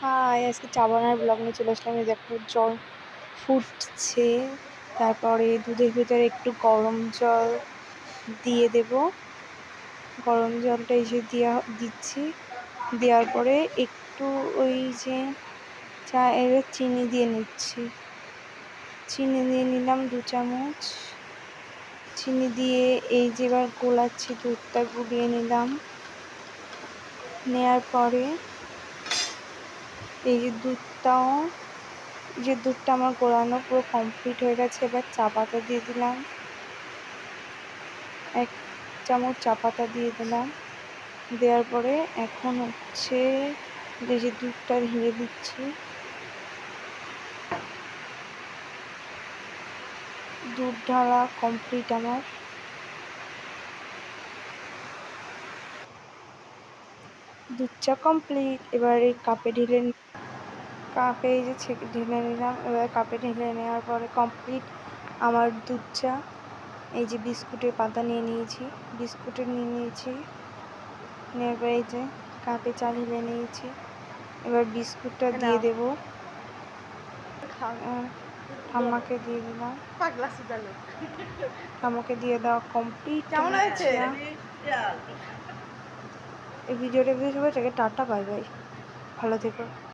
High, আজকে চা বানানোর ব্লগ নিয়ে চলে আসলাম। এই দেখো জল ফুটছে, তারপরে দুধের ভিতরে একটু গরম জল দিয়ে দেব। গরম জলটা এই যে দিচ্ছি, দেওয়ার পরে একটু ওই যে চা এর চিনি দিয়ে নিচ্ছি। চিনি দিয়ে নিলাম 2 চামচ। চিনি দিয়ে এই যে এবার গোলাচ্ছি, দুধটা গুলিয়ে নিলাম। নেওয়ার পরে এই যে দুধটা আমার গোলানো পুরো কমপ্লিট হয়ে গেছে। এবার চা পাতা দিয়ে দিলাম, 1 চামচ চা পাতা দিয়ে দিলাম। দেওয়ার পরে এখন হচ্ছে যে দুধটা ঢেলে দিচ্ছি। দুধ ঢালা কমপ্লিট আমার। দুধ চা কমপ্লিট। এবার এই কাপে এই যে ঢেলে নিলাম। এবার কাপে ঢেলে নেওয়ার পরে কমপ্লিট আমার দুধ চা। এই যে বিস্কুটের পাতা নিয়ে নিয়েছি, নেওয়ার পরে এই যে কাপে চা ঢেলে নিয়েছি। এবার বিস্কুটটা দিয়ে দেব, ঠাম্মাকে দিয়ে দিলাম। ঠাম্মাকে দিয়ে দেওয়া কমপ্লিট। এই ভিডিওটা সবাই টাটা, বাই বাই, ভালো থেকো।